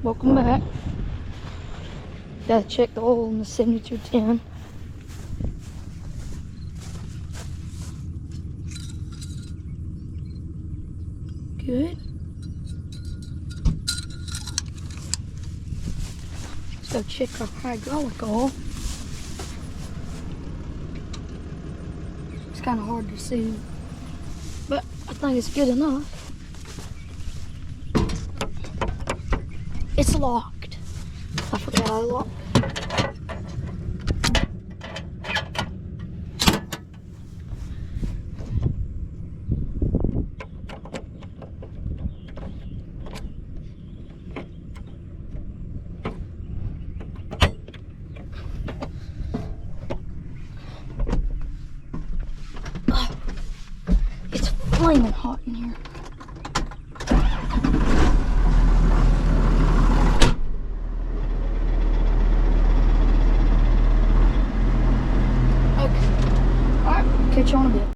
Welcome back. Gotta check the oil in the 7210. Good. Let's go check our hydraulic oil. It's kind of hard to see, but I think it's good enough. It's locked. I forgot I locked it. Oh, it's flaming hot in here. Catch you on a bit.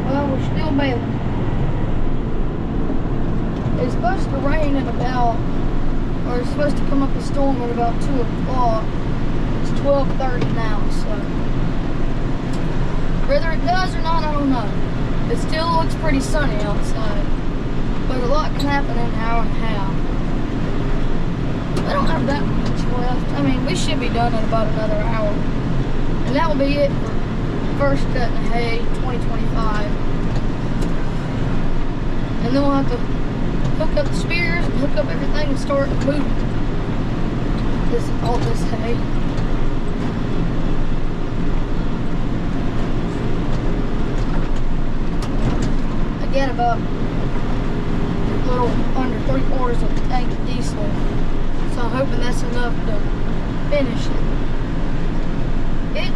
Well, we're still bailing. It's supposed to rain at about, or it's supposed to come up a storm at about 2 o'clock. It's 12:30 now, so whether it does or not, I don't know. It still looks pretty sunny outside, but a lot can happen in an hour and a half. We don't have that much left. I mean, we should be done in about another hour, and that will be it for first cutting of hay 2025, and then we'll have to hook up the spears and hook up everything and start moving all this hay. I get about a little under 3/4 of a tank of diesel, so I'm hoping that's enough to finish it.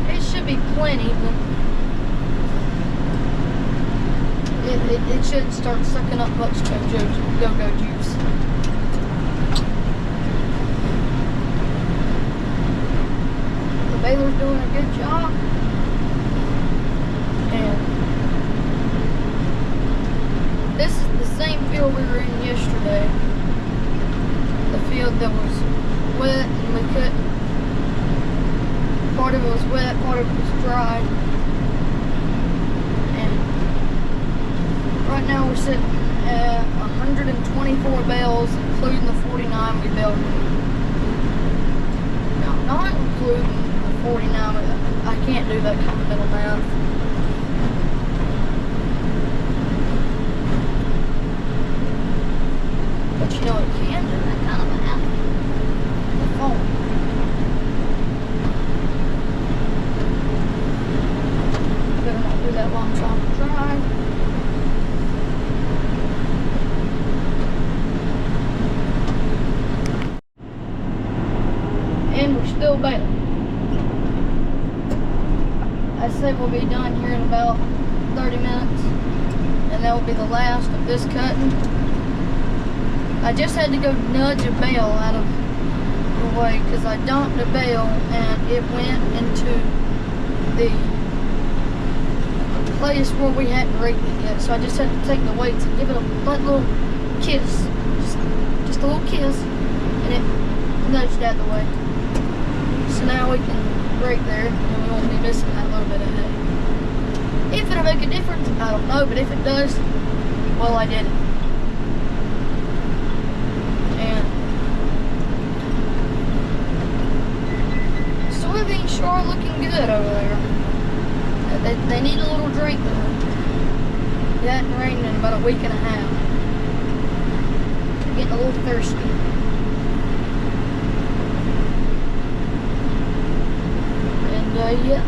It should be plenty, but it should start sucking up much go-go juice. The baler's doing a good job, and this is the same field we were in yesterday. The field that was wet and we couldn't. Part of it was wet, part of it was dry. And right now we're sitting at 124 bales, including the 49 we baled. Now, not including the 49, I can't do that kind of mental math. But you know, it can do that kind of math. The phone. Better not do that while I'm trying to drive. And we're still baling. I say we'll be done here in about 30 minutes, and that will be the last of this cutting. I just had to go nudge a bale out of the way because I dumped a bale and it went into the place where we hadn't rigged it yet, so I just had to take the weights and give it a little kiss, just a little kiss, and it nudged out the way. So now we can break there, and we won't be missing that little bit of hay. If it'll make a difference, I don't know, but if it does, well, I did it. And soybeans sure are looking good over there. They need a little drink though. It hadn't rained in about a week and a half. They're getting a little thirsty. And yeah.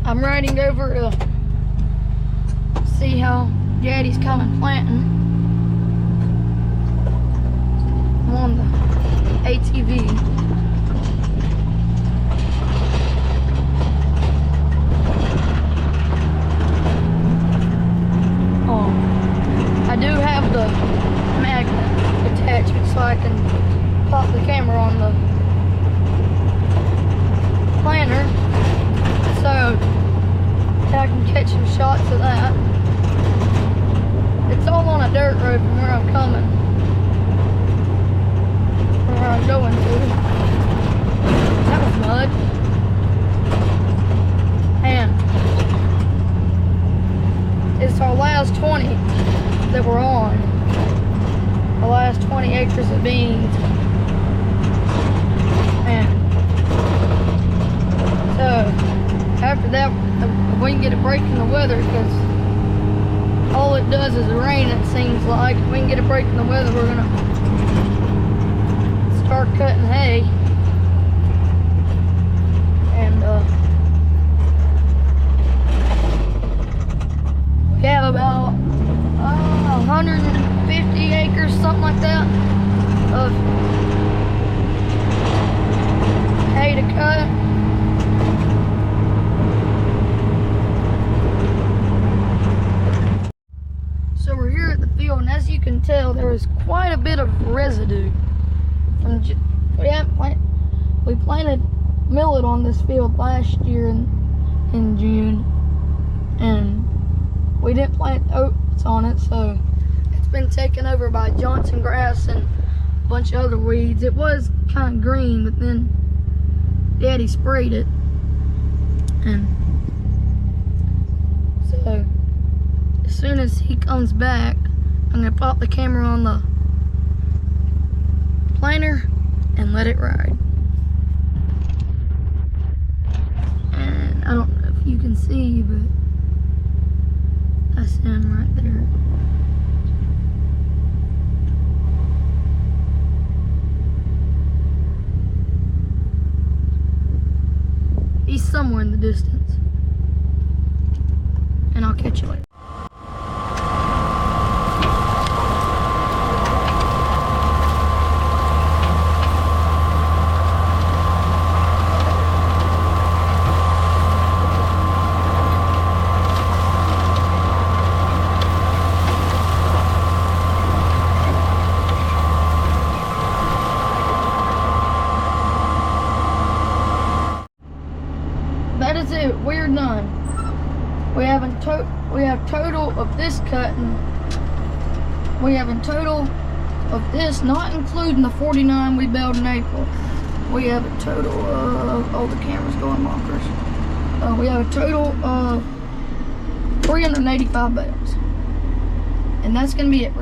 I'm riding over to see how Daddy's coming planting. I'm on the ATV. I do have the magnet attachment so I can pop the camera on the planter so I can catch we're going to. That was mud. And it's our last 20 that we're on. The last 20 acres of beans. And so after that, if we can get a break in the weather, because all it does is rain, it seems like. If we can get a break in the weather, we're gonna start cutting hay. And we have about 150 acres, something like that, of hay to cut. So we're here at the field, and as you can tell, there is quite a bit of residue. We planted millet on this field last year in June, and we didn't plant oats on it, so it's been taken over by Johnson grass and a bunch of other weeds. It was kind of green, but then Daddy sprayed it, and so as soon as he comes back, I'm gonna pop the camera on the planter and let it ride. And I don't know if you can see, but that's him right there. He's somewhere in the distance. And I'll catch you later. That is it. We're done. We have total of this cutting. We have a total of this, not including the 49 we baled in April. We have a total of, oh, the camera's going bonkers. We have a total of 385 bales. And that's going to be it for